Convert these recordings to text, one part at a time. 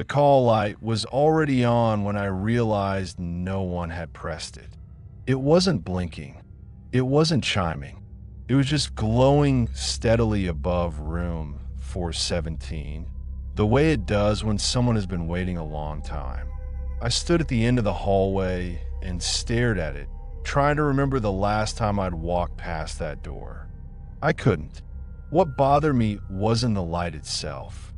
The call light was already on when I realized no one had pressed it. It wasn't blinking. It wasn't chiming. It was just glowing steadily above room 417, the way it does when someone has been waiting a long time. I stood at the end of the hallway and stared at it, trying to remember the last time I'd walked past that door. I couldn't. What bothered me wasn't the light itself.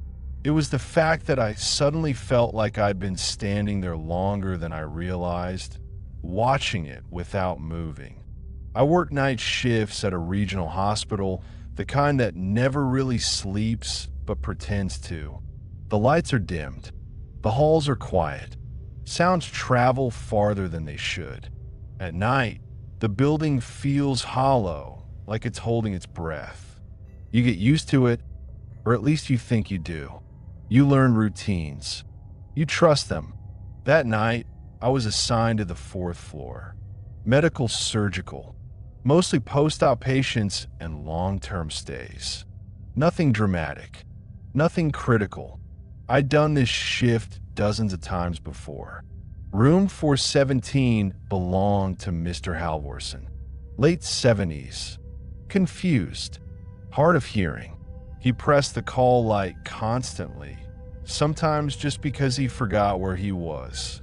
It was the fact that I suddenly felt like I'd been standing there longer than I realized, watching it without moving. I worked night shifts at a regional hospital, the kind that never really sleeps but pretends to. The lights are dimmed. The halls are quiet. Sounds travel farther than they should. At night, the building feels hollow, like it's holding its breath. You get used to it, or at least you think you do. You learn routines. You trust them. That night, I was assigned to the 4th floor. Medical surgical. Mostly post-op patients and long-term stays. Nothing dramatic. Nothing critical. I'd done this shift dozens of times before. Room 417 belonged to Mr. Halvorsen. Late 70s. Confused. Hard of hearing. He pressed the call light constantly, sometimes just because he forgot where he was.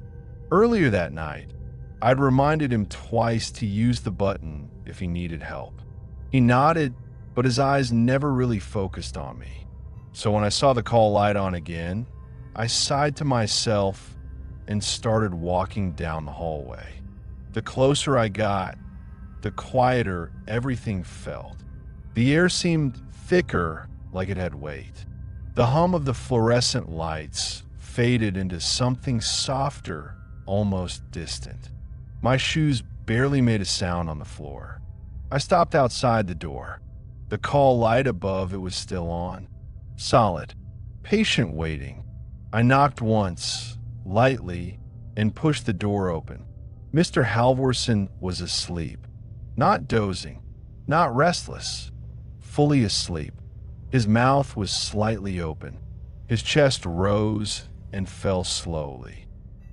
Earlier that night, I'd reminded him twice to use the button if he needed help. He nodded, but his eyes never really focused on me. So when I saw the call light on again, I sighed to myself and started walking down the hallway. The closer I got, the quieter everything felt. The air seemed thicker, like it had weight. The hum of the fluorescent lights faded into something softer, almost distant. My shoes barely made a sound on the floor. I stopped outside the door. The call light above it was still on. Solid. Patient waiting. I knocked once, lightly, and pushed the door open. Mr. Halvorsen was asleep. Not dozing. Not restless. Fully asleep. His mouth was slightly open. His chest rose and fell slowly.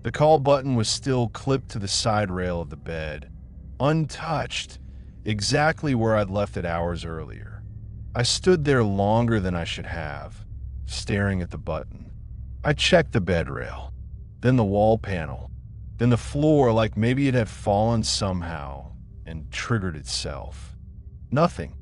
The call button was still clipped to the side rail of the bed, untouched, exactly where I'd left it hours earlier. I stood there longer than I should have, staring at the button. I checked the bed rail, then the wall panel, then the floor like maybe it had fallen somehow and triggered itself. Nothing.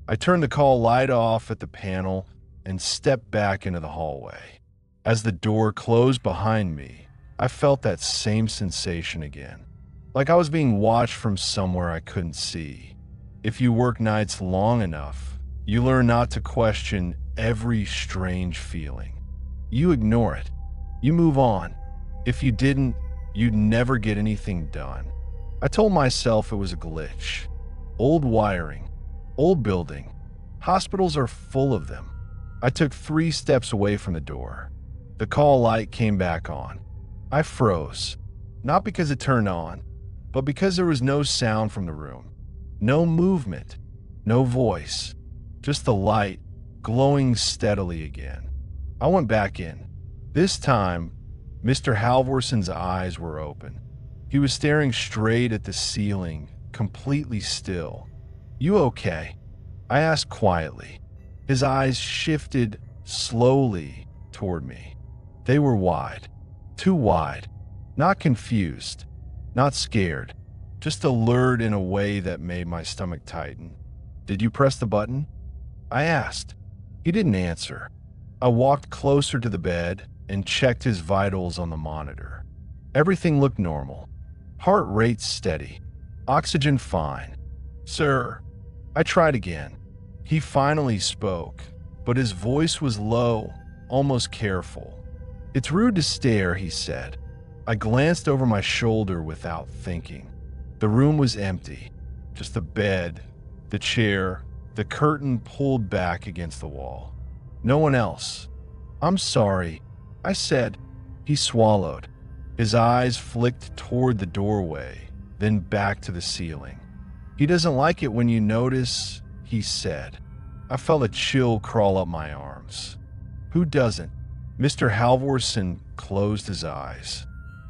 I turned the call light off at the panel and stepped back into the hallway. As the door closed behind me, I felt that same sensation again, like I was being watched from somewhere I couldn't see. If you work nights long enough, you learn not to question every strange feeling. You ignore it. You move on. If you didn't, you'd never get anything done. I told myself it was a glitch. Old wiring. Old building. Hospitals are full of them. I took 3 steps away from the door. The call light came back on. I froze. Not because it turned on, but because there was no sound from the room. No movement. No voice. Just the light glowing steadily again. I went back in. This time, Mr. Halvorsen's eyes were open. He was staring straight at the ceiling, completely still. "You okay?" I asked quietly. His eyes shifted slowly toward me. They were wide. Too wide. Not confused. Not scared. Just alert in a way that made my stomach tighten. "Did you press the button?" I asked. He didn't answer. I walked closer to the bed and checked his vitals on the monitor. Everything looked normal. Heart rate steady. Oxygen fine. "Sir." I tried again. He finally spoke, but his voice was low, almost careful. "It's rude to stare," he said. I glanced over my shoulder without thinking. The room was empty. Just the bed, the chair, the curtain pulled back against the wall. No one else. "I'm sorry," I said. He swallowed. His eyes flicked toward the doorway, then back to the ceiling. "He doesn't like it when you notice," he said. I felt a chill crawl up my arms. Who doesn't? Mr. Halvorsen closed his eyes.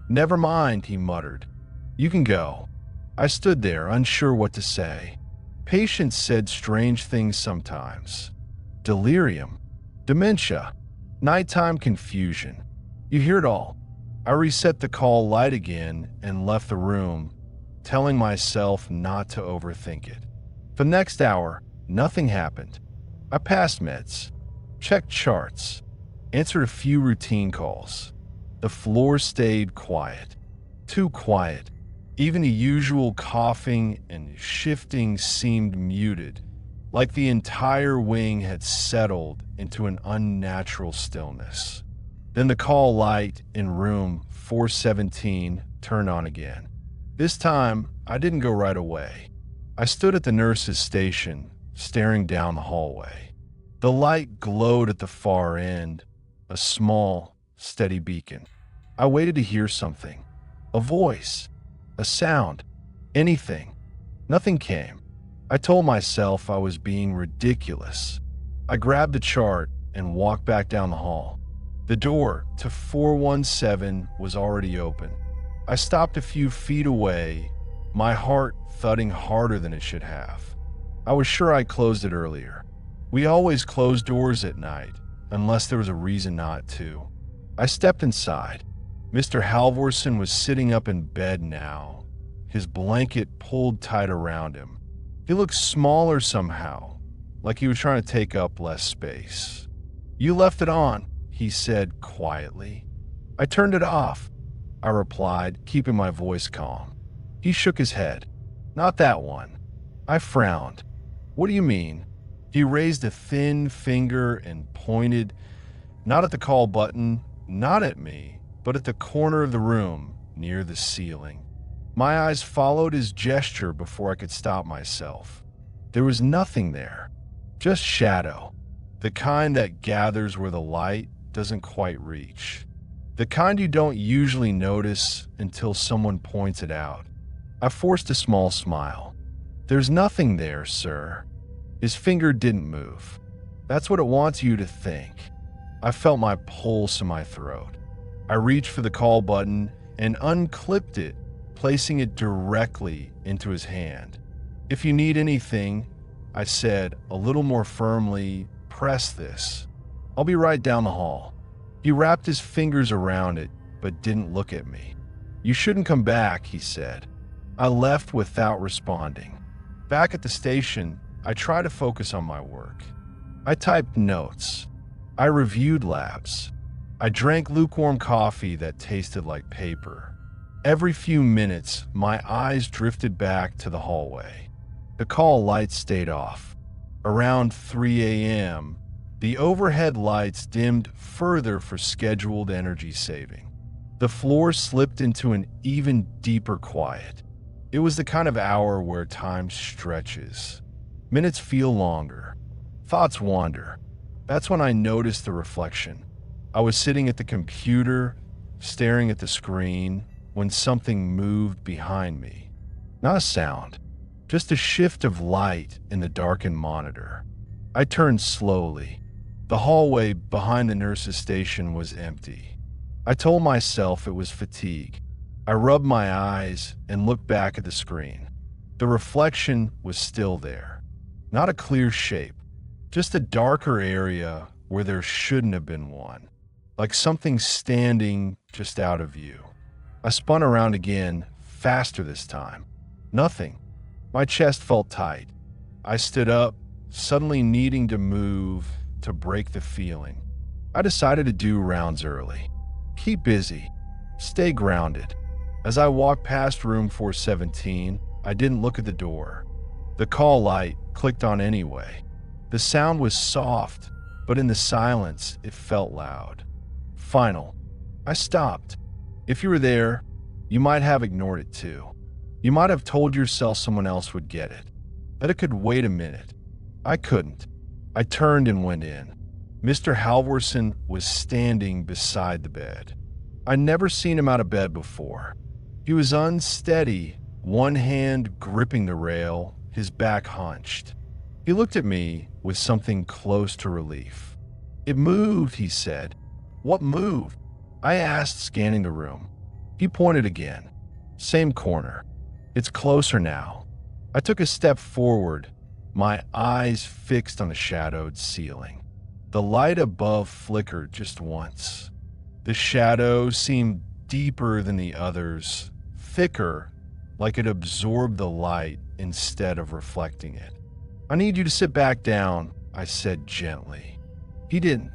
"Never mind," he muttered. "You can go." I stood there, unsure what to say. Patients said strange things sometimes. Delirium, dementia, nighttime confusion. You hear it all. I reset the call light again and left the room, telling myself not to overthink it. For the next hour, nothing happened. I passed meds, checked charts, answered a few routine calls. The floor stayed quiet. Too quiet. Even the usual coughing and shifting seemed muted, like the entire wing had settled into an unnatural stillness. Then the call light in room 417 turned on again. This time, I didn't go right away. I stood at the nurse's station, staring down the hallway. The light glowed at the far end, a small, steady beacon. I waited to hear something. A voice. A sound. Anything. Nothing came. I told myself I was being ridiculous. I grabbed the chart and walked back down the hall. The door to 417 was already open. I stopped a few feet away, my heart thudding harder than it should have. I was sure I closed it earlier. We always close doors at night, unless there was a reason not to. I stepped inside. Mr. Halvorson was sitting up in bed now, his blanket pulled tight around him. He looked smaller somehow, like he was trying to take up less space. "You left it on," he said quietly. "I turned it off," I replied, keeping my voice calm. He shook his head. "Not that one." I frowned. "What do you mean?" He raised a thin finger and pointed, not at the call button, not at me, but at the corner of the room, near the ceiling. My eyes followed his gesture before I could stop myself. There was nothing there, just shadow, the kind that gathers where the light doesn't quite reach, the kind you don't usually notice until someone points it out. I forced a small smile. "There's nothing there, sir." His finger didn't move. "That's what it wants you to think." I felt my pulse in my throat. I reached for the call button and unclipped it, placing it directly into his hand. "If you need anything," I said a little more firmly, "press this. I'll be right down the hall." He wrapped his fingers around it, but didn't look at me. "You shouldn't come back," he said. I left without responding. Back at the station, I tried to focus on my work. I typed notes. I reviewed labs. I drank lukewarm coffee that tasted like paper. Every few minutes, my eyes drifted back to the hallway. The call lights stayed off. Around 3 a.m., the overhead lights dimmed further for scheduled energy saving. The floor slipped into an even deeper quiet. It was the kind of hour where time stretches. Minutes feel longer. Thoughts wander. That's when I noticed the reflection. I was sitting at the computer, staring at the screen, when something moved behind me. Not a sound, just a shift of light in the darkened monitor. I turned slowly. The hallway behind the nurse's station was empty. I told myself it was fatigue. I rubbed my eyes and looked back at the screen. The reflection was still there. Not a clear shape, just a darker area where there shouldn't have been one. Like something standing just out of view. I spun around again, faster this time. Nothing. My chest felt tight. I stood up, suddenly needing to move to break the feeling. I decided to do rounds early. Keep busy. Stay grounded. As I walked past room 417, I didn't look at the door. The call light clicked on anyway. The sound was soft, but in the silence, it felt loud. Final. I stopped. If you were there, you might have ignored it too. You might have told yourself someone else would get it, that it could wait a minute. I couldn't. I turned and went in. Mr. Halvorson was standing beside the bed. I'd never seen him out of bed before. He was unsteady, one hand gripping the rail, his back hunched. He looked at me with something close to relief. "It moved," he said. "What moved?" I asked, scanning the room. He pointed again. Same corner. It's closer now. I took a step forward, my eyes fixed on the shadowed ceiling. The light above flickered just once. The shadow seemed deeper than the others, thicker, like it absorbed the light instead of reflecting it. I need you to sit back down, I said gently. He didn't.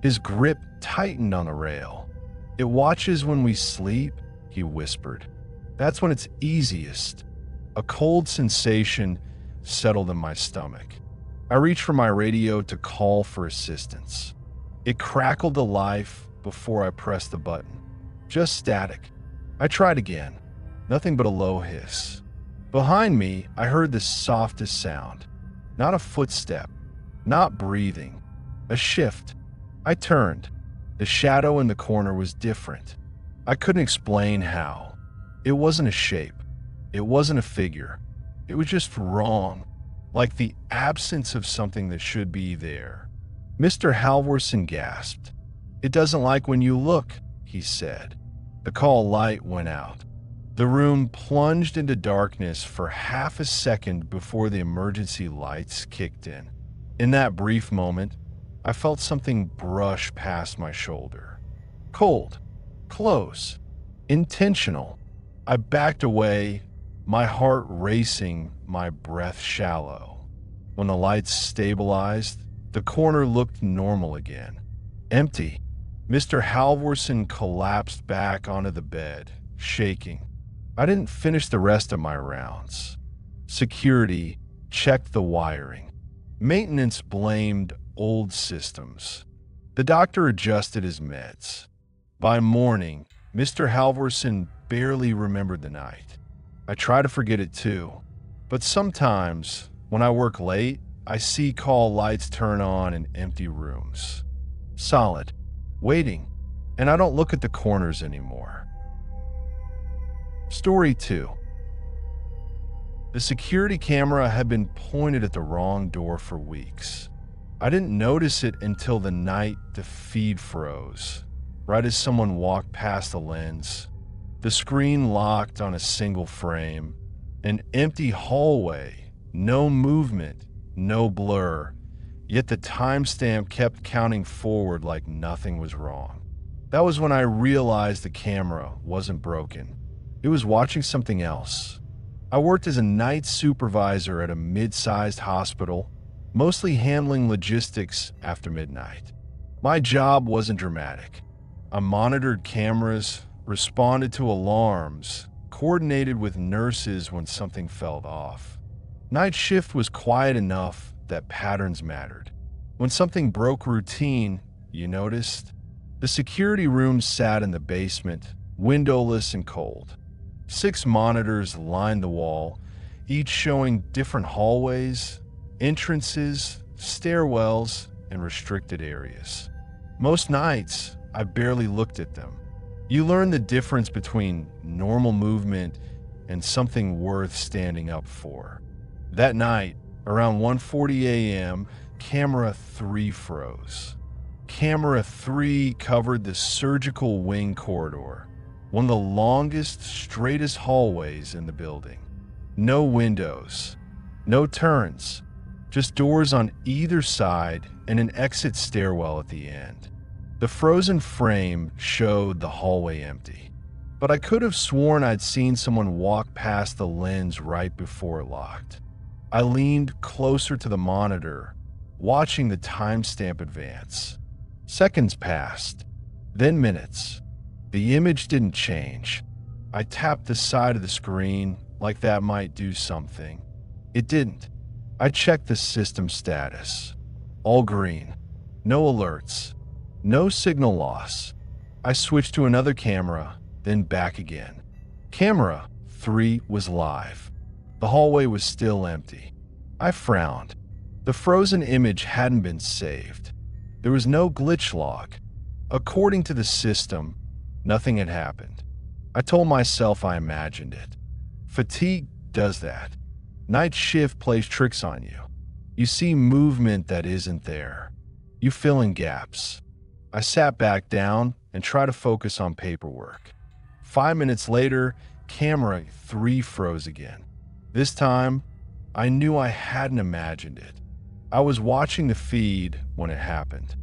His grip tightened on the rail. It watches when we sleep, he whispered. That's when it's easiest. A cold sensation settled in my stomach. I reached for my radio to call for assistance. It crackled to life before I pressed the button. Just static. I tried again. Nothing but a low hiss. Behind me, I heard the softest sound. Not a footstep. Not breathing. A shift. I turned. The shadow in the corner was different. I couldn't explain how. It wasn't a shape. It wasn't a figure. It was just wrong. Like the absence of something that should be there. Mr. Halvorson gasped. It doesn't like when you look, he said. The call light went out. The room plunged into darkness for half a second before the emergency lights kicked in. In that brief moment, I felt something brush past my shoulder. Cold, close, intentional. I backed away, my heart racing, my breath shallow. When the lights stabilized, the corner looked normal again. Empty. Mr. Halvorson collapsed back onto the bed, shaking. I didn't finish the rest of my rounds. Security checked the wiring. Maintenance blamed old systems. The doctor adjusted his meds. By morning, Mr. Halvorson barely remembered the night. I try to forget it too, but sometimes, when I work late, I see call lights turn on in empty rooms. Solid, waiting, and I don't look at the corners anymore. Story 2. The security camera had been pointed at the wrong door for weeks. I didn't notice it until the night the feed froze, right as someone walked past the lens. The screen locked on a single frame, an empty hallway, no movement, no blur, yet the timestamp kept counting forward like nothing was wrong. That was when I realized the camera wasn't broken. It was watching something else. I worked as a night supervisor at a mid-sized hospital, mostly handling logistics after midnight. My job wasn't dramatic. I monitored cameras, responded to alarms, coordinated with nurses when something fell off. Night shift was quiet enough that patterns mattered. When something broke routine, you noticed? The security room sat in the basement, windowless and cold. 6 monitors lined the wall, each showing different hallways, entrances, stairwells, and restricted areas. Most nights, I barely looked at them. You learn the difference between normal movement and something worth standing up for. That night, around 1:40 a.m., camera 3 froze. Camera 3 covered the surgical wing corridor, one of the longest, straightest hallways in the building. No windows, no turns, just doors on either side and an exit stairwell at the end. The frozen frame showed the hallway empty, but I could have sworn I'd seen someone walk past the lens right before it locked. I leaned closer to the monitor, watching the timestamp advance. Seconds passed, then minutes. The image didn't change. I tapped the side of the screen like that might do something. It didn't. I checked the system status. All green. No alerts. No signal loss. I switched to another camera, then back again. Camera 3 was live. The hallway was still empty. I frowned. The frozen image hadn't been saved. There was no glitch log. According to the system, nothing had happened. I told myself I imagined it. Fatigue does that. Night shift plays tricks on you. You see movement that isn't there. You fill in gaps. I sat back down and try to focus on paperwork. 5 minutes later, camera 3 froze again. This time, I knew I hadn't imagined it. I was watching the feed when it happened.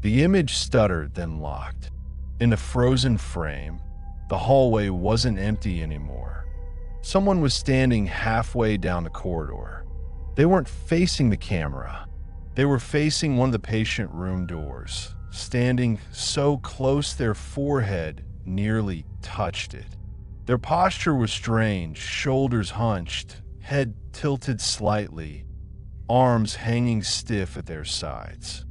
The image stuttered, then locked. In the frozen frame, the hallway wasn't empty anymore. Someone was standing halfway down the corridor. They weren't facing the camera. They were facing one of the patient room doors, standing so close their forehead nearly touched it. Their posture was strange, shoulders hunched, head tilted slightly, arms hanging stiff at their sides.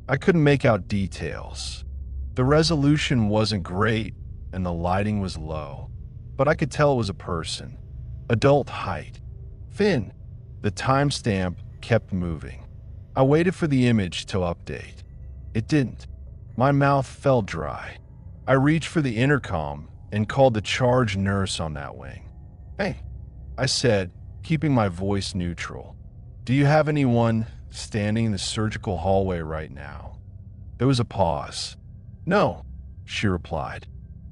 I couldn't make out details. The resolution wasn't great and the lighting was low, but I could tell it was a person. Adult height. Thin. The timestamp kept moving. I waited for the image to update. It didn't. My mouth felt dry. I reached for the intercom and called the charge nurse on that wing. "Hey," I said, keeping my voice neutral. "Do you have anyone standing in the surgical hallway right now?" There was a pause. "No," she replied.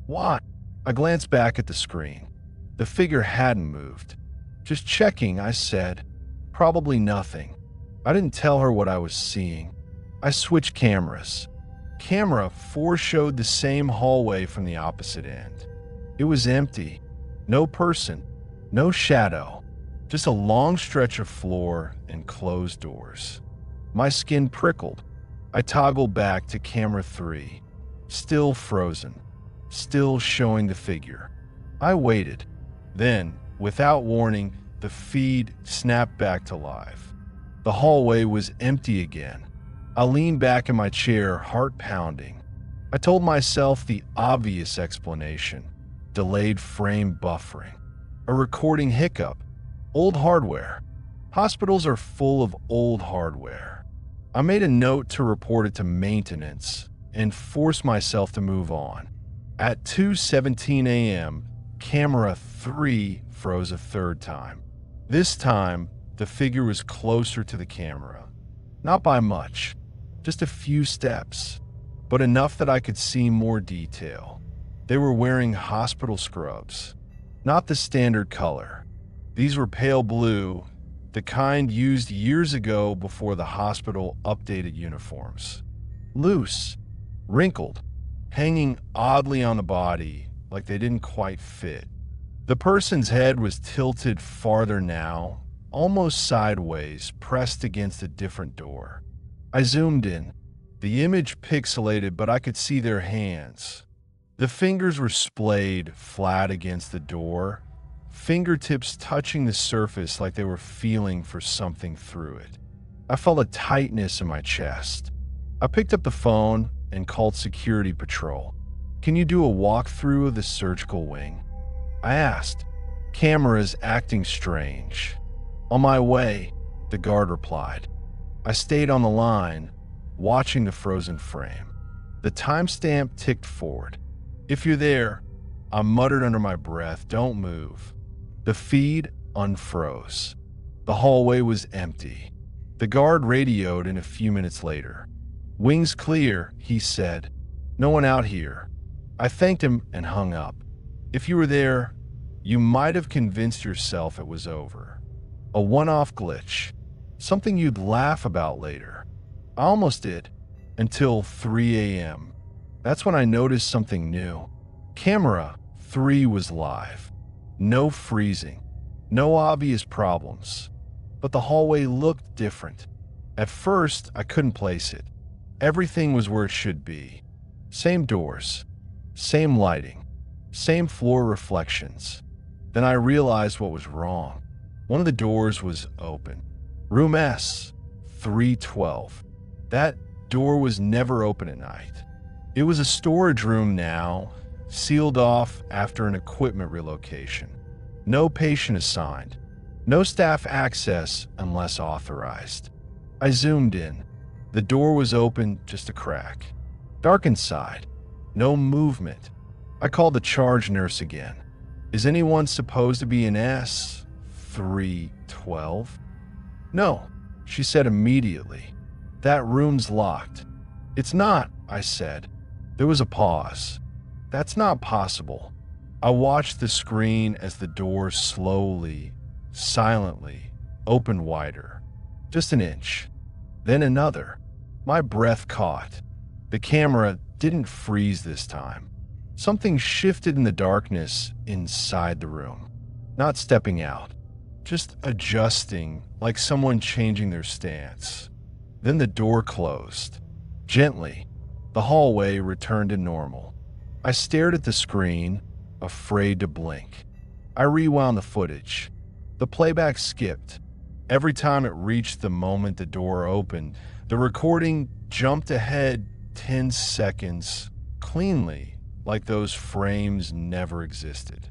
"Why?" I glanced back at the screen. The figure hadn't moved. "Just checking," I said. "Probably nothing." I didn't tell her what I was seeing. I switched cameras. Camera 4 showed the same hallway from the opposite end. It was empty. No person. No shadow. Just a long stretch of floor and closed doors. My skin prickled. I toggled back to camera 3. Still frozen. Still showing the figure. I waited. Then, without warning, the feed snapped back to life. The hallway was empty again. I leaned back in my chair, heart pounding. I told myself the obvious explanation. Delayed frame buffering. A recording hiccup. Old hardware. Hospitals are full of old hardware. I made a note to report it to maintenance and forced myself to move on. At 2:17 a.m., camera 3 froze a third time. This time, the figure was closer to the camera. Not by much, just a few steps, but enough that I could see more detail. They were wearing hospital scrubs, not the standard color. These were pale blue, the kind used years ago before the hospital updated uniforms. Loose, wrinkled, hanging oddly on the body like they didn't quite fit. The person's head was tilted farther now, almost sideways, pressed against a different door. I zoomed in. The image pixelated, but I could see their hands. The fingers were splayed flat against the door, fingertips touching the surface like they were feeling for something through it. I felt a tightness in my chest. I picked up the phone and called security patrol. "Can you do a walkthrough of the surgical wing?" I asked. "Camera's acting strange." "On my way," the guard replied. I stayed on the line, watching the frozen frame. The timestamp ticked forward. "If you're there," I muttered under my breath, "don't move." The feed unfroze. The hallway was empty. The guard radioed in a few minutes later. "Wing's clear," he said. "No one out here." I thanked him and hung up. If you were there, you might have convinced yourself it was over. A one-off glitch. Something you'd laugh about later. I almost did, until 3 a.m. That's when I noticed something new. Camera 3 was live. No freezing. No obvious problems. But the hallway looked different. At first, I couldn't place it. Everything was where it should be. Same doors. Same lighting. Same floor reflections. Then I realized what was wrong. One of the doors was open. Room S, 312. That door was never open at night. It was a storage room now, sealed off after an equipment relocation. No patient assigned. No staff access unless authorized. I zoomed in. The door was open, just a crack. Dark inside. No movement. I called the charge nurse again. "Is anyone supposed to be in S, 312? "No," she said immediately. "That room's locked." "It's not," I said. There was a pause. That's not possible. I watched the screen as the door slowly, silently opened wider. Just an inch. Then another. My breath caught. The camera didn't freeze this time. Something shifted in the darkness inside the room. Not stepping out. Just adjusting, like someone changing their stance. Then the door closed. Gently. The hallway returned to normal. I stared at the screen, afraid to blink. I rewound the footage. The playback skipped. Every time it reached the moment the door opened, the recording jumped ahead 10 seconds, cleanly, like those frames never existed.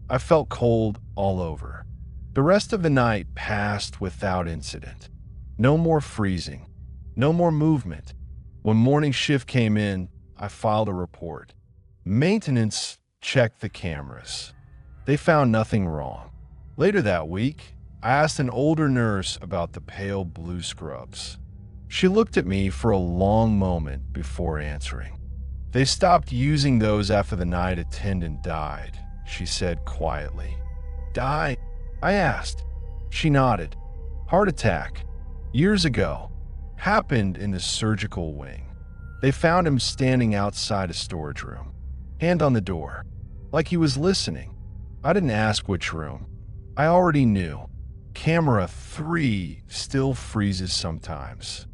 I felt cold all over. The rest of the night passed without incident. No more freezing. No more movement. When morning shift came in, I filed a report. Maintenance checked the cameras. They found nothing wrong. Later that week, I asked an older nurse about the pale blue scrubs. She looked at me for a long moment before answering. They stopped using those after the night attendant died, she said quietly. Died? I asked. She nodded. Heart attack. Years ago. Happened in the surgical wing. They found him standing outside a storage room, hand on the door, like he was listening. I didn't ask which room. I already knew. Camera 3 still freezes sometimes.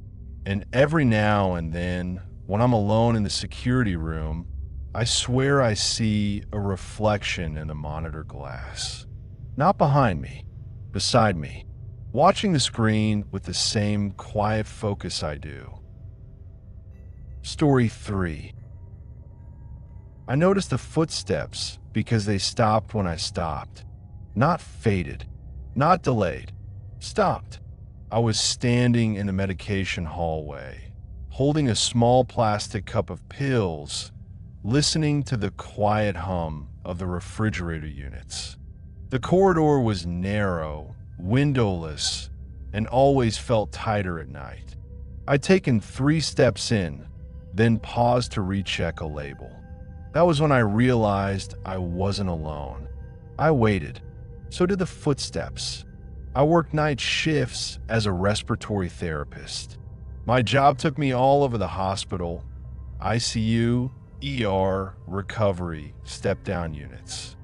And every now and then, when I'm alone in the security room, I swear I see a reflection in the monitor glass. Not behind me, beside me, watching the screen with the same quiet focus I do. Story 3. I noticed the footsteps because they stopped when I stopped. Not faded, not delayed. Stopped. I was standing in the medication hallway, holding a small plastic cup of pills, listening to the quiet hum of the refrigerator units. The corridor was narrow, windowless, and always felt tighter at night. I'd taken 3 steps in, then paused to recheck a label. That was when I realized I wasn't alone. I waited. So did the footsteps. I worked night shifts as a respiratory therapist. My job took me all over the hospital, ICU, ER, recovery, step-down units.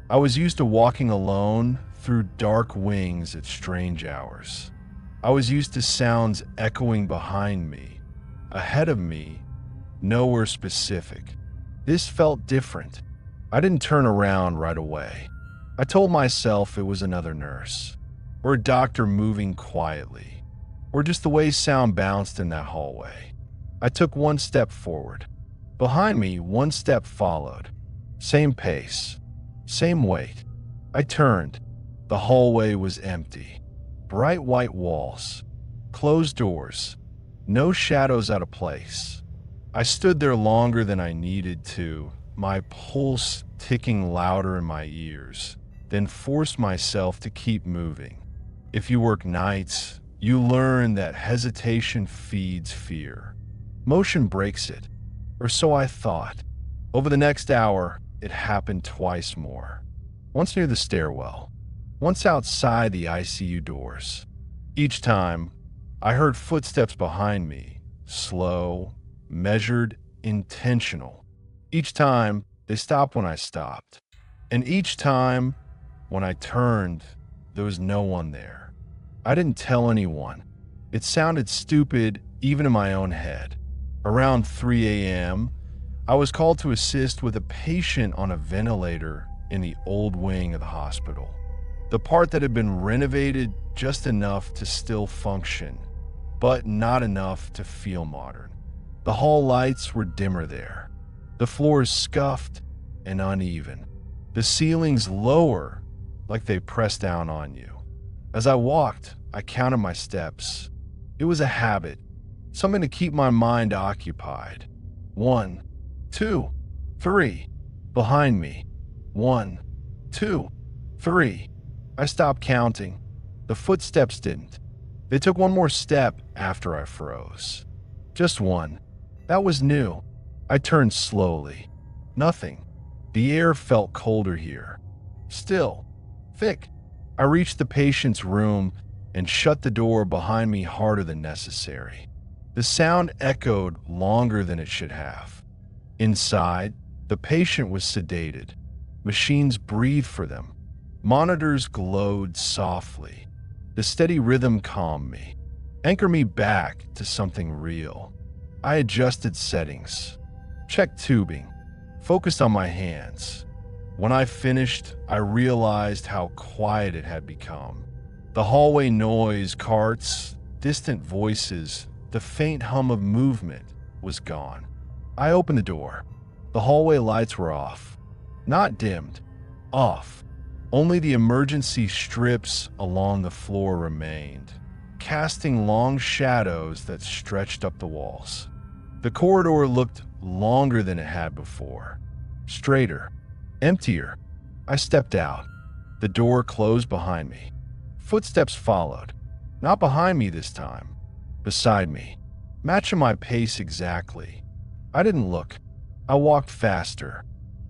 I was used to walking alone through dark wings at strange hours. I was used to sounds echoing behind me, ahead of me, nowhere specific. This felt different. I didn't turn around right away. I told myself it was another nurse, or a doctor moving quietly, or just the way sound bounced in that hallway. I took 1 step forward. Behind me, 1 step followed. Same pace, same weight. I turned. The hallway was empty. Bright white walls, closed doors, no shadows out of place. I stood there longer than I needed to, my pulse ticking louder in my ears, then forced myself to keep moving. If you work nights, you learn that hesitation feeds fear. Motion breaks it, or so I thought. Over the next hour, it happened twice more. Once near the stairwell, once outside the ICU doors. Each time, I heard footsteps behind me, slow, measured, intentional. Each time, they stopped when I stopped. And each time, when I turned, there was no one there. I didn't tell anyone. It sounded stupid even in my own head. Around 3 a.m., I was called to assist with a patient on a ventilator in the old wing of the hospital. The part that had been renovated just enough to still function, but not enough to feel modern. The hall lights were dimmer there. The floors scuffed and uneven. The ceilings lower, like they pressed down on you. As I walked, I counted my steps. It was a habit, something to keep my mind occupied. 1, 2, 3. Behind me. 1, 2, 3. I stopped counting. The footsteps didn't. They took 1 more step after I froze. Just 1. That was new. I turned slowly. Nothing. The air felt colder here. Still, thick. I reached the patient's room and shut the door behind me harder than necessary. The sound echoed longer than it should have. Inside, the patient was sedated. Machines breathed for them. Monitors glowed softly. The steady rhythm calmed me, anchored me back to something real. I adjusted settings, checked tubing, focused on my hands. When I finished, I realized how quiet it had become. The hallway noise, carts, distant voices, the faint hum of movement was gone. I opened the door. The hallway lights were off. Not dimmed, off. Only the emergency strips along the floor remained, casting long shadows that stretched up the walls. The corridor looked longer than it had before, straighter, emptier. I stepped out. The door closed behind me. Footsteps followed, not behind me this time, beside me, matching my pace exactly. I didn't look. I walked faster.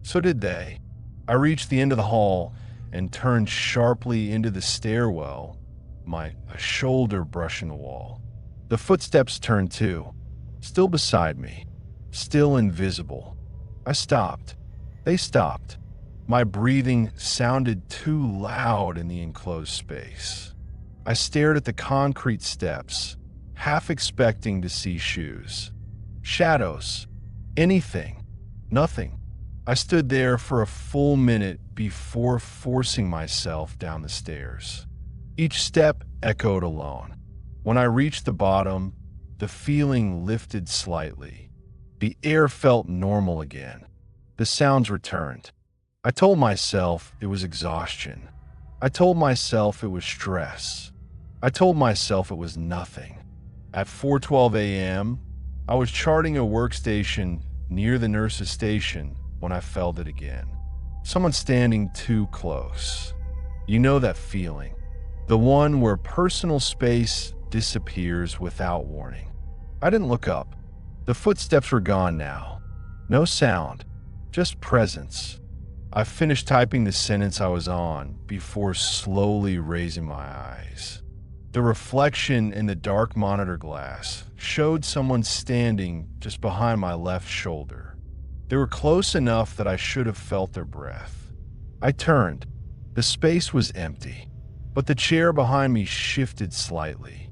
So did they. I reached the end of the hall and turned sharply into the stairwell, my shoulder brushing the wall. The footsteps turned too, still beside me, still invisible. I stopped. They stopped. My breathing sounded too loud in the enclosed space. I stared at the concrete steps, half expecting to see shoes. Shadows. Anything. Nothing. I stood there for a full minute before forcing myself down the stairs. Each step echoed alone. When I reached the bottom, the feeling lifted slightly. The air felt normal again. The sounds returned. I told myself it was exhaustion. I told myself it was stress. I told myself it was nothing. At 4:12 a.m., I was charting a workstation near the nurse's station when I felt it again. Someone standing too close. You know that feeling. The one where personal space disappears without warning. I didn't look up. The footsteps were gone now. No sound, just presence. I finished typing the sentence I was on before slowly raising my eyes. The reflection in the dark monitor glass showed someone standing just behind my left shoulder. They were close enough that I should have felt their breath. I turned. The space was empty, but the chair behind me shifted slightly,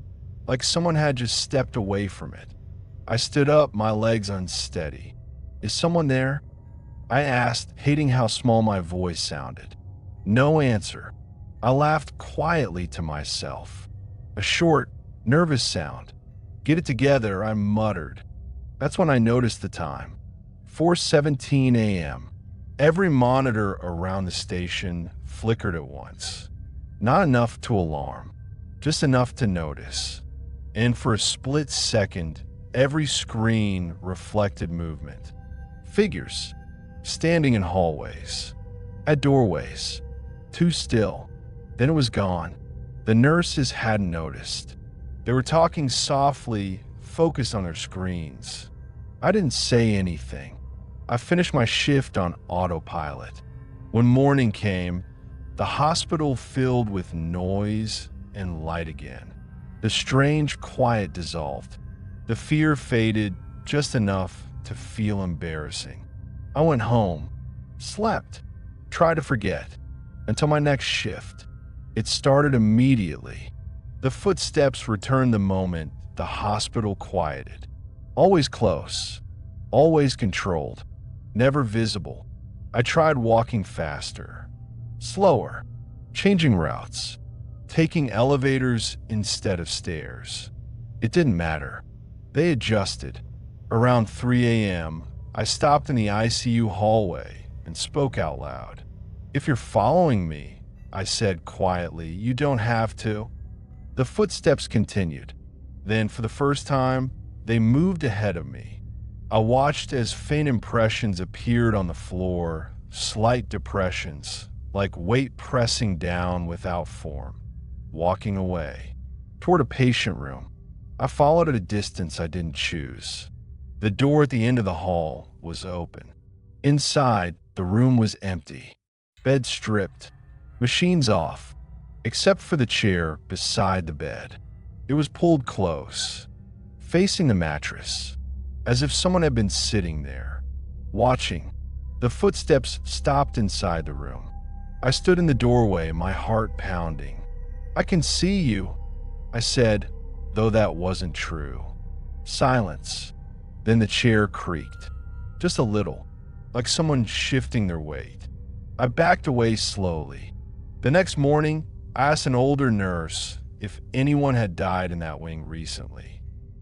like someone had just stepped away from it. I stood up, my legs unsteady. Is someone there? I asked, hating how small my voice sounded. No answer. I laughed quietly to myself. A short, nervous sound. Get it together, I muttered. That's when I noticed the time. 4:17 a.m. Every monitor around the station flickered at once. Not enough to alarm, just enough to notice. And for a split second, every screen reflected movement. Figures, standing in hallways, at doorways, too still. Then it was gone. The nurses hadn't noticed. They were talking softly, focused on their screens. I didn't say anything. I finished my shift on autopilot. When morning came, the hospital filled with noise and light again. The strange quiet dissolved. The fear faded just enough to feel embarrassing. I went home, slept, tried to forget, until my next shift. It started immediately. The footsteps returned the moment the hospital quieted. Always close, always controlled, never visible. I tried walking faster, slower, changing routes, taking elevators instead of stairs. It didn't matter. They adjusted. Around 3 a.m., I stopped in the ICU hallway and spoke out loud. If you're following me, I said quietly, you don't have to. The footsteps continued. Then, for the first time, they moved ahead of me. I watched as faint impressions appeared on the floor, slight depressions, like weight pressing down without form. Walking away, toward a patient room. I followed at a distance I didn't choose. The door at the end of the hall was open. Inside, The room was empty, bed stripped, machines off, except for the chair beside the bed. It was pulled close, facing the mattress, as if someone had been sitting there, watching. The footsteps stopped inside the room. I stood in the doorway, my heart pounding. "I can see you," I said, though that wasn't true. Silence. Then the chair creaked, just a little, like someone shifting their weight. I backed away slowly. The next morning, I asked an older nurse if anyone had died in that wing recently.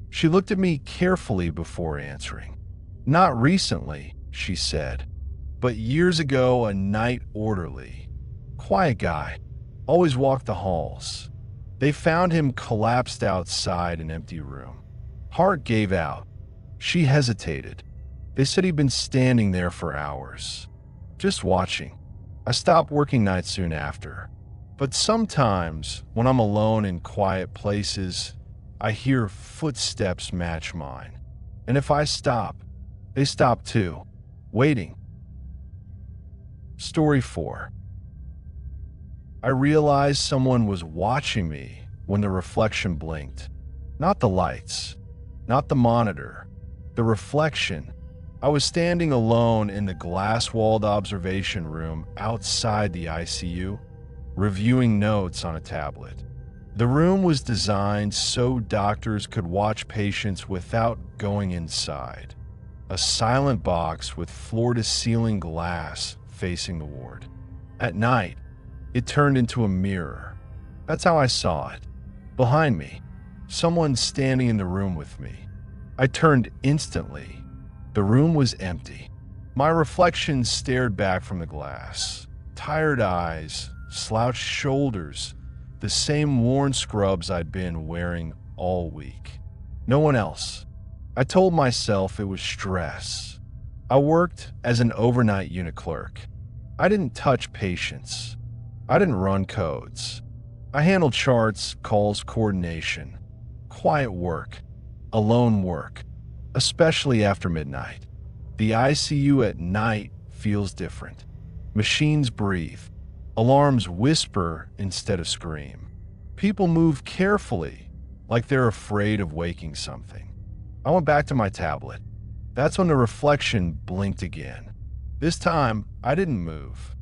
She looked at me carefully before answering. "Not recently," she said, "but years ago a night orderly. Quiet guy, always walked the halls. They found him collapsed outside an empty room. Heart gave out." She hesitated. "They said he'd been standing there for hours, just watching." I stopped working nights soon after. But sometimes, when I'm alone in quiet places, I hear footsteps match mine. And if I stop, they stop too, waiting. Story 4. I realized someone was watching me when the reflection blinked. Not the lights, not the monitor, the reflection. I was standing alone in the glass-walled observation room outside the ICU, reviewing notes on a tablet. The room was designed so doctors could watch patients without going inside. A silent box with floor-to-ceiling glass facing the ward. At night, it turned into a mirror. That's how I saw it. Behind me, someone standing in the room with me. I turned instantly. The room was empty. My reflection stared back from the glass. Tired eyes, slouched shoulders, the same worn scrubs I'd been wearing all week. No one else. I told myself it was stress. I worked as an overnight unit clerk. I didn't touch patients. I didn't run codes. I handled charts, calls, coordination. Quiet work. Alone work. Especially after midnight. The ICU at night feels different. Machines breathe. Alarms whisper instead of scream. People move carefully, like they're afraid of waking something. I went back to my tablet. That's when the reflection blinked again. This time, I didn't move.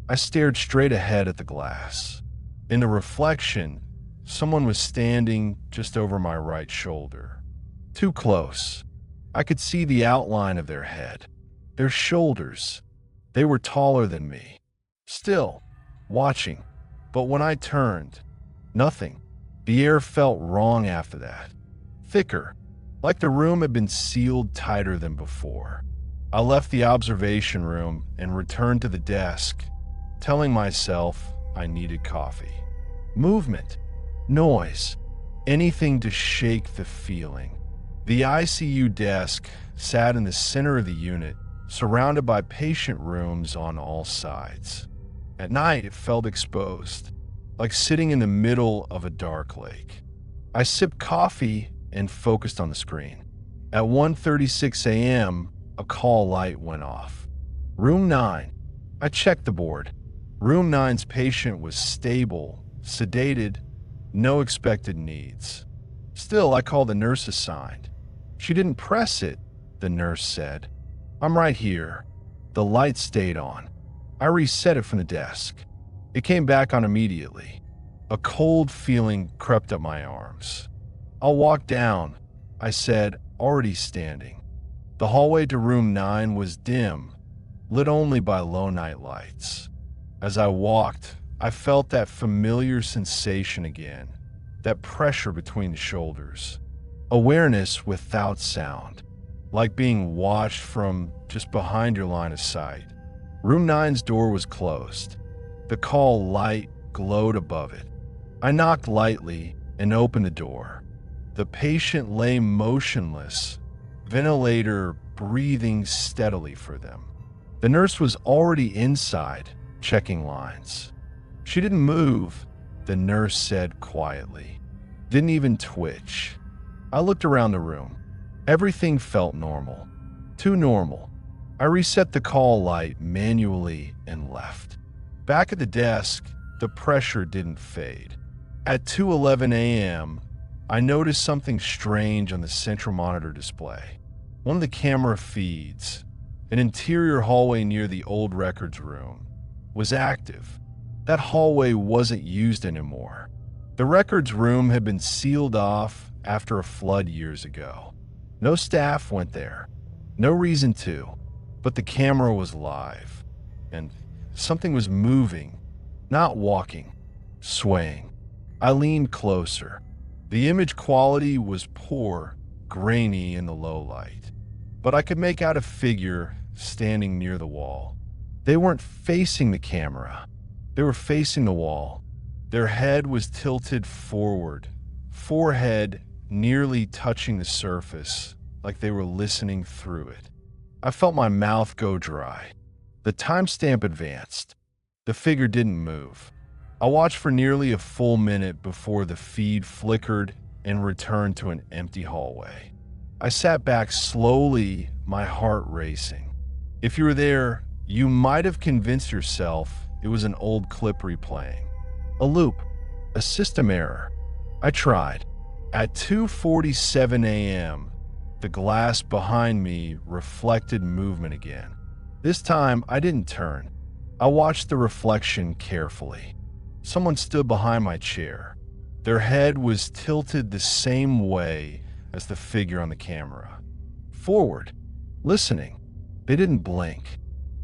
I stared straight ahead at the glass. In the reflection, someone was standing just over my right shoulder. Too close. I could see the outline of their head, their shoulders. They were taller than me. Still, watching. But when I turned, nothing. The air felt wrong after that. Thicker, like the room had been sealed tighter than before. I left the observation room and returned to the desk, telling myself I needed coffee. Movement, noise, anything to shake the feeling. The ICU desk sat in the center of the unit, surrounded by patient rooms on all sides. At night, it felt exposed, like sitting in the middle of a dark lake. I sipped coffee and focused on the screen. At 1:36 a.m., a call light went off. Room 9. I checked the board. Room 9's patient was stable, sedated, no expected needs. Still, I called the nurse assigned. She didn't press it, the nurse said. "I'm right here." The light stayed on. I reset it from the desk. It came back on immediately. A cold feeling crept up my arms. "I'll walk down," I said, already standing. The hallway to room 9 was dim, lit only by low night lights. As I walked, I felt that familiar sensation again, that pressure between the shoulders. Awareness without sound, like being watched from just behind your line of sight. Room 9's door was closed. The call light glowed above it. I knocked lightly and opened the door. The patient lay motionless, ventilator breathing steadily for them. The nurse was already inside, checking lines. She didn't move, the nurse said quietly. Didn't even twitch. I looked around the room. Everything felt normal. Too normal. I reset the call light manually and left. Back at the desk, the pressure didn't fade. At 2:11 a.m., I noticed something strange on the central monitor display. One of the camera feeds, an interior hallway near the old records room, was active. That hallway wasn't used anymore. The records room had been sealed off after a flood years ago. No staff went there. No reason to. But the camera was live. And something was moving, not walking, swaying. I leaned closer. The image quality was poor, grainy in the low light. But I could make out a figure standing near the wall. They weren't facing the camera. They were facing the wall. Their head was tilted forward, forehead nearly touching the surface, like they were listening through it. I felt my mouth go dry. The timestamp advanced. The figure didn't move. I watched for nearly a full minute before the feed flickered and returned to an empty hallway. I sat back slowly, my heart racing. If you were there, you might have convinced yourself it was an old clip replaying. A loop, a system error. I tried. At 2:47 a.m., the glass behind me reflected movement again. This time, I didn't turn. I watched the reflection carefully. Someone stood behind my chair. Their head was tilted the same way as the figure on the camera. Forward, listening. They didn't blink.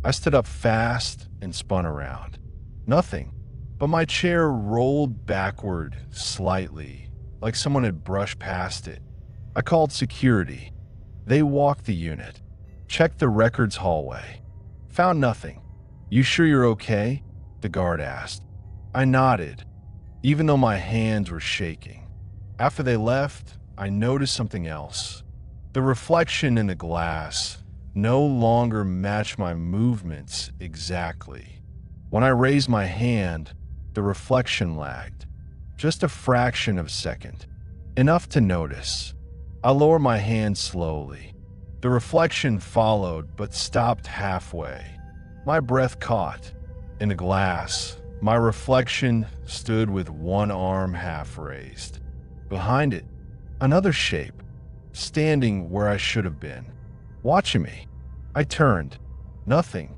I stood up fast and spun around. Nothing, but my chair rolled backward slightly, like someone had brushed past it. I called security. They walked the unit, checked the records hallway. Found nothing. You sure you're okay? The guard asked. I nodded, even though my hands were shaking. After they left, I noticed something else. The reflection in the glass no longer matched my movements exactly. When I raised my hand, the reflection lagged. Just a fraction of a second. Enough to notice. I lowered my hand slowly. The reflection followed, but stopped halfway. My breath caught. In the glass, my reflection stood with one arm half raised. Behind it, another shape, standing where I should have been, watching me. I turned. Nothing.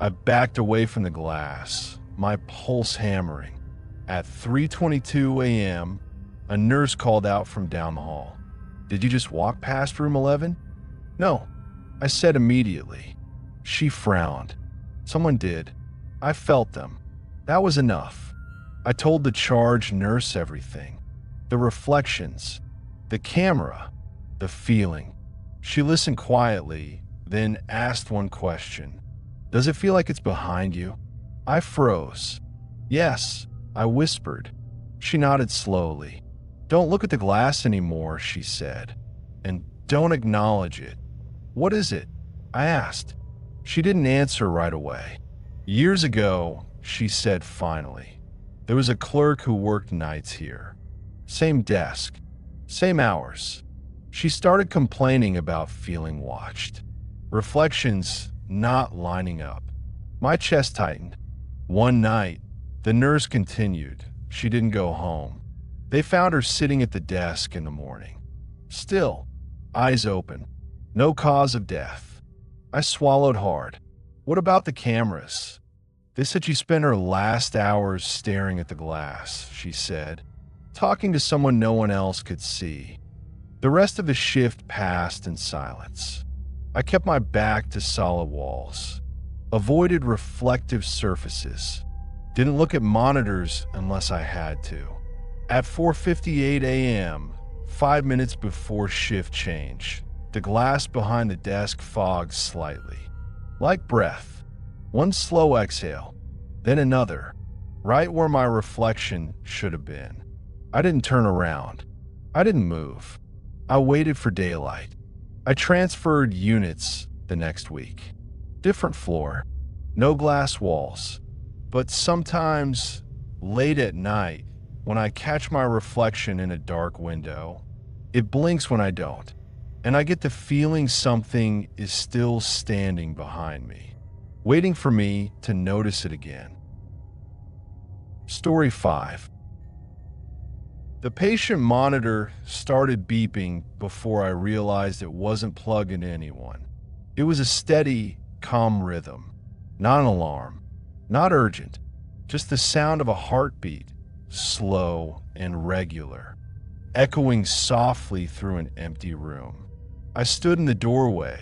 I backed away from the glass, my pulse hammering. At 3:22 a.m., a nurse called out from down the hall. Did you just walk past room 11? No, I said immediately. She frowned. Someone did. I felt them. That was enough. I told the charge nurse everything. The reflections, the camera, the feeling. She listened quietly, then asked one question. Does it feel like it's behind you? I froze. Yes, I whispered. She nodded slowly. Don't look at the glass anymore, she said. And don't acknowledge it. What is it? I asked. She didn't answer right away. Years ago, she said finally, there was a clerk who worked nights here. Same desk, same hours. She started complaining about feeling watched. Reflections not lining up. My chest tightened. One night, the nurse continued. She didn't go home. They found her sitting at the desk in the morning. Still, eyes open. No cause of death. I swallowed hard. What about the cameras? They said she spent her last hours staring at the glass, she said, talking to someone no one else could see. The rest of the shift passed in silence. I kept my back to solid walls, avoided reflective surfaces, didn't look at monitors unless I had to. At 4:58 a.m., 5 minutes before shift change, the glass behind the desk fogged slightly. Like breath, one slow exhale, then another, right where my reflection should have been. I didn't turn around. I didn't move. I waited for daylight. I transferred units the next week. Different floor, no glass walls. But sometimes, late at night, when I catch my reflection in a dark window, it blinks when I don't. and I get the feeling something is still standing behind me, waiting for me to notice it again. Story 5. The patient monitor started beeping before I realized it wasn't plugged into anyone. It was a steady, calm rhythm, not an alarm, not urgent, just the sound of a heartbeat, slow and regular, echoing softly through an empty room. I stood in the doorway,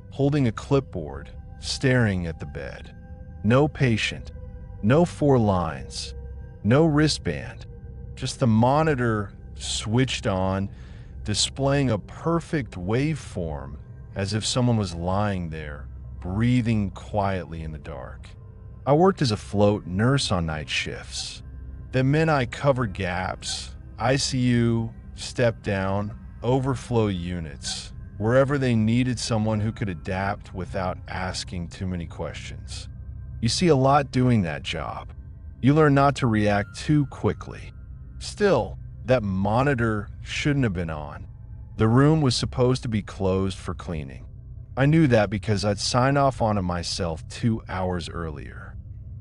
holding a clipboard, staring at the bed. No patient, no 4 lines, no wristband, just the monitor switched on, displaying a perfect waveform as if someone was lying there, breathing quietly in the dark. I worked as a float nurse on night shifts. That meant I covered gaps, ICU, step down, overflow units, wherever they needed someone who could adapt without asking too many questions. You see a lot doing that job. You learn not to react too quickly. Still, that monitor shouldn't have been on. The room was supposed to be closed for cleaning. I knew that because I'd signed off on it myself 2 hours earlier.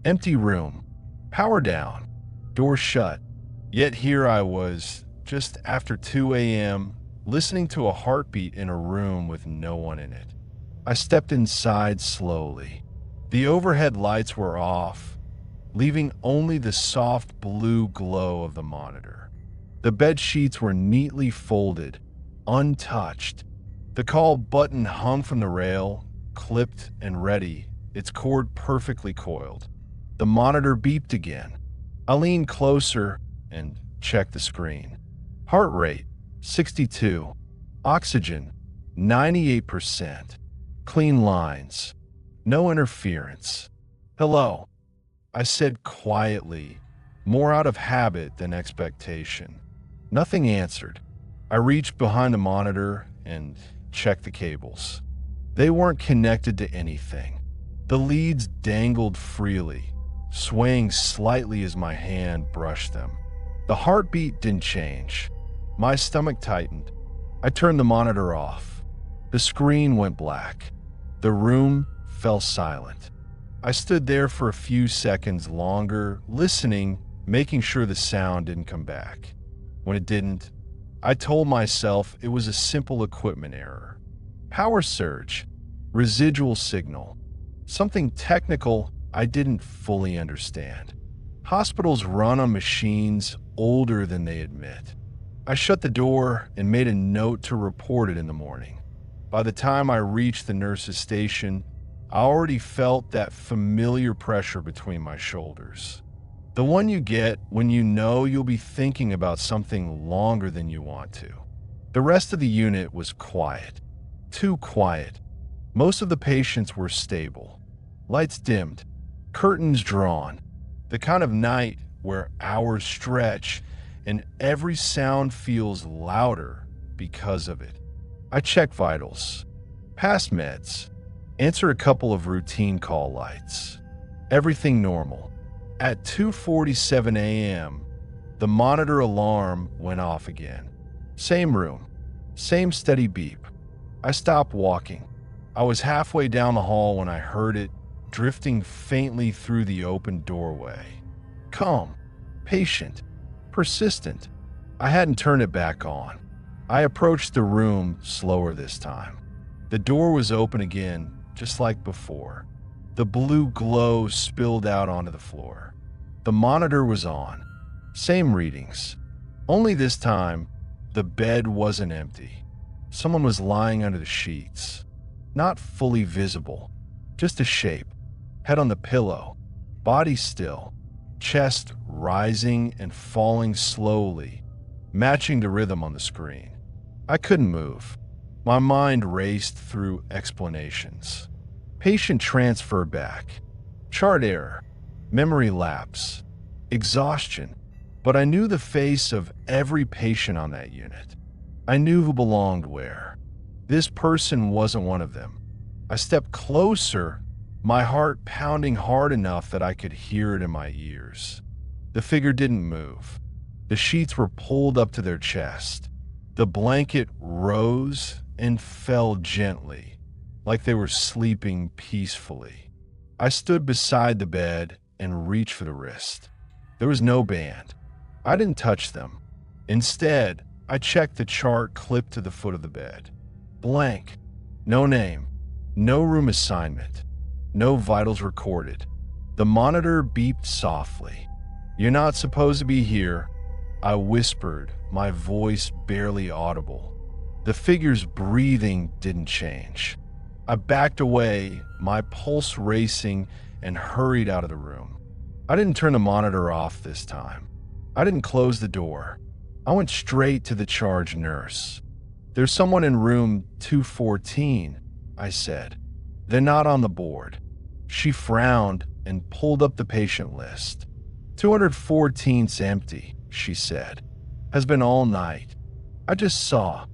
Empty room, power down, door shut. Yet here I was, just after 2 a.m., listening to a heartbeat in a room with no one in it. I stepped inside slowly. The overhead lights were off, leaving only the soft blue glow of the monitor. The bed sheets were neatly folded, untouched. The call button hung from the rail, clipped and ready, its cord perfectly coiled. The monitor beeped again. I leaned closer and checked the screen. Heart rate, 62. Oxygen, 98%. Clean lines. No interference. Hello, I said quietly, more out of habit than expectation. Nothing answered. I reached behind the monitor and checked the cables. They weren't connected to anything. The leads dangled freely, swaying slightly as my hand brushed them. The heartbeat didn't change. My stomach tightened. I turned the monitor off. The screen went black. The room fell silent. I stood there for a few seconds longer, listening, making sure the sound didn't come back. When it didn't, I told myself it was a simple equipment error. Power surge, residual signal, something technical I didn't fully understand. Hospitals run on machines older than they admit. I shut the door and made a note to report it in the morning. By the time I reached the nurse's station, I already felt that familiar pressure between my shoulders. The one you get when you know you'll be thinking about something longer than you want to. The rest of the unit was quiet. Too quiet. Most of the patients were stable. Lights dimmed. Curtains drawn. The kind of night where hours stretch and every sound feels louder because of it. I checked vitals. Passed meds. Answered a couple of routine call lights. Everything normal. At 2:47 a.m., the monitor alarm went off again. Same room. Same steady beep. I stopped walking. I was halfway down the hall when I heard it, drifting faintly through the open doorway. Calm. Patient. Persistent. I hadn't turned it back on. I approached the room slower this time. The door was open again, just like before. The blue glow spilled out onto the floor. The monitor was on. Same readings. Only this time, the bed wasn't empty. Someone was lying under the sheets. Not fully visible, just a shape. Head on the pillow, body still, chest rising and falling slowly, matching the rhythm on the screen. I couldn't move. My mind raced through explanations. Patient transfer back, chart error, memory lapse, exhaustion. But I knew the face of every patient on that unit. I knew who belonged where. This person wasn't one of them. I stepped closer, my heart pounding hard enough that I could hear it in my ears. The figure didn't move. The sheets were pulled up to their chest. The blanket rose and fell gently, like they were sleeping peacefully. I stood beside the bed and reached for the wrist. There was no band. I didn't touch them. Instead, I checked the chart clipped to the foot of the bed. Blank. No name. No room assignment. No vitals recorded. The monitor beeped softly. "You're not supposed to be here," I whispered, my voice barely audible. The figure's breathing didn't change. I backed away, my pulse racing, and hurried out of the room. I didn't turn the monitor off this time. I didn't close the door. I went straight to the charge nurse. "There's someone in room 214, I said. "They're not on the board." She frowned and pulled up the patient list. 214's empty, she said. "Has been all night." I just saw.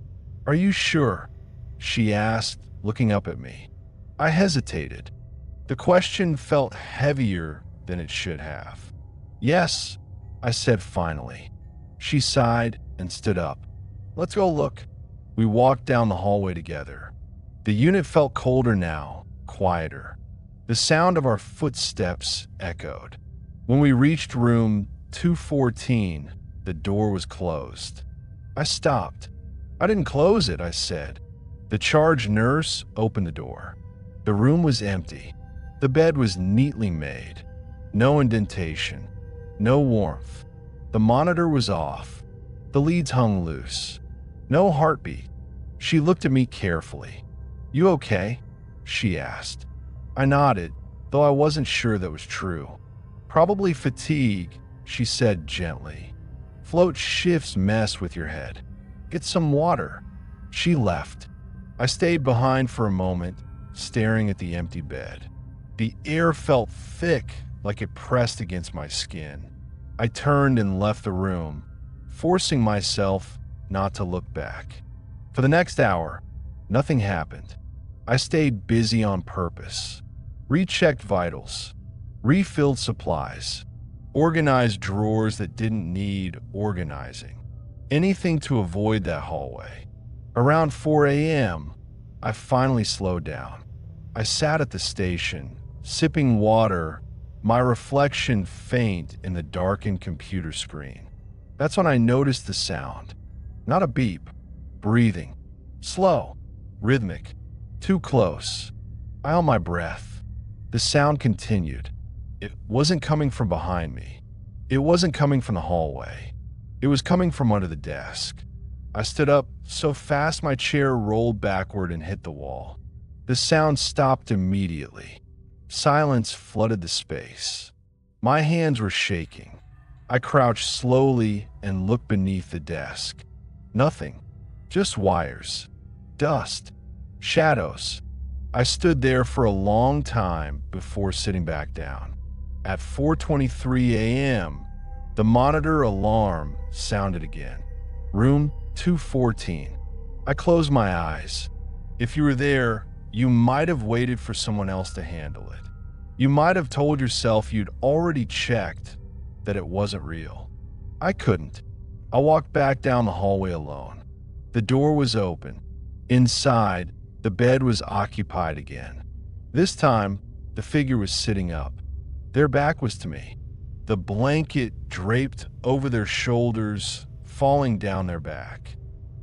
"Are you sure?" she asked, looking up at me. I hesitated. The question felt heavier than it should have. "Yes," I said finally. She sighed and stood up. "Let's go look." We walked down the hallway together. The unit felt colder now, quieter. The sound of our footsteps echoed. When we reached room 214, the door was closed. I stopped. "I didn't close it," I said. The charge nurse opened the door. The room was empty. The bed was neatly made. No indentation. No warmth. The monitor was off. The leads hung loose. No heartbeat. She looked at me carefully. "You okay?" she asked. I nodded, though I wasn't sure that was true. "Probably fatigue," she said gently. "Float shifts mess with your head. Get some water." She left. I stayed behind for a moment, staring at the empty bed. The air felt thick, like it pressed against my skin. I turned and left the room, forcing myself not to look back. For the next hour, nothing happened. I stayed busy on purpose. Rechecked vitals, refilled supplies, organized drawers that didn't need organizing. Anything to avoid that hallway. Around 4 a.m., I finally slowed down. I sat at the station, sipping water, my reflection faint in the darkened computer screen. That's when I noticed the sound. Not a beep. Breathing. Slow. Rhythmic. Too close. I held my breath. The sound continued. It wasn't coming from behind me. It wasn't coming from the hallway. It was coming from under the desk. I stood up so fast my chair rolled backward and hit the wall. The sound stopped immediately. Silence flooded the space. My hands were shaking. I crouched slowly and looked beneath the desk. Nothing. Just wires. Dust. Shadows. I stood there for a long time before sitting back down. At 4:23 a.m., the monitor alarm sounded again. Room 214. I closed my eyes. If you were there, you might have waited for someone else to handle it. You might have told yourself you'd already checked that it wasn't real. I couldn't. I walked back down the hallway alone. The door was open. Inside, the bed was occupied again. This time, the figure was sitting up. Their back was to me. The blanket draped over their shoulders, falling down their back.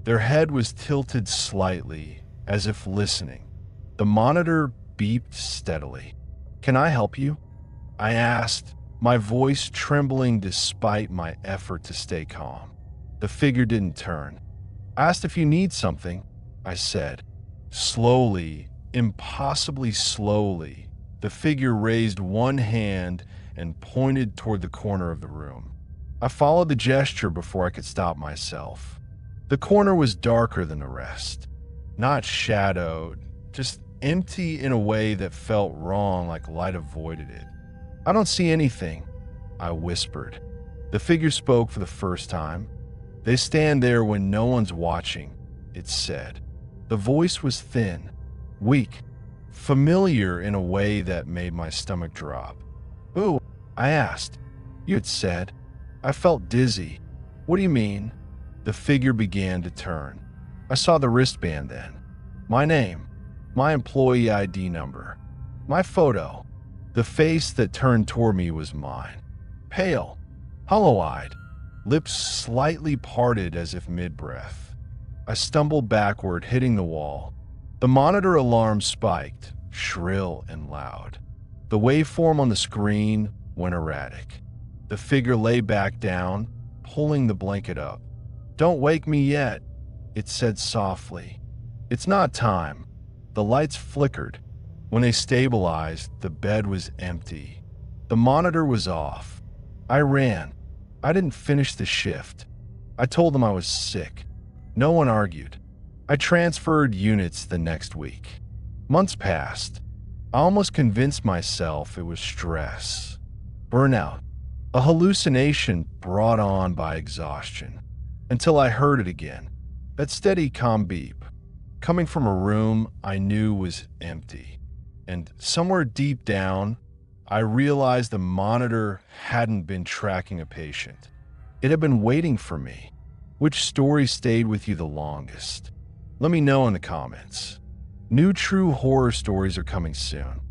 Their head was tilted slightly, as if listening. The monitor beeped steadily. "Can I help you?" I asked, my voice trembling despite my effort to stay calm. The figure didn't turn. "I asked if you need something," I said. Slowly, impossibly slowly, the figure raised one hand and pointed toward the corner of the room. I followed the gesture before I could stop myself. The corner was darker than the rest. Not shadowed, just empty in a way that felt wrong, like light avoided it. "I don't see anything," I whispered. The figure spoke for the first time. "They stand there when no one's watching," it said. The voice was thin, weak, familiar in a way that made my stomach drop. "Ooh," I asked. "You had said." I felt dizzy. "What do you mean?" The figure began to turn. I saw the wristband then. My name, my employee ID number, my photo. The face that turned toward me was mine. Pale, hollow-eyed, lips slightly parted as if mid-breath. I stumbled backward, hitting the wall. The monitor alarm spiked, shrill and loud. The waveform on the screen went erratic. The figure lay back down, pulling the blanket up. "Don't wake me yet," it said softly. "It's not time." The lights flickered. When they stabilized, the bed was empty. The monitor was off. I ran. I didn't finish the shift. I told them I was sick. No one argued. I transferred units the next week. Months passed. I almost convinced myself it was stress, burnout, a hallucination brought on by exhaustion, until I heard it again, that steady, calm beep, coming from a room I knew was empty. And somewhere deep down, I realized the monitor hadn't been tracking a patient. It had been waiting for me. Which story stayed with you the longest? Let me know in the comments. New true horror stories are coming soon.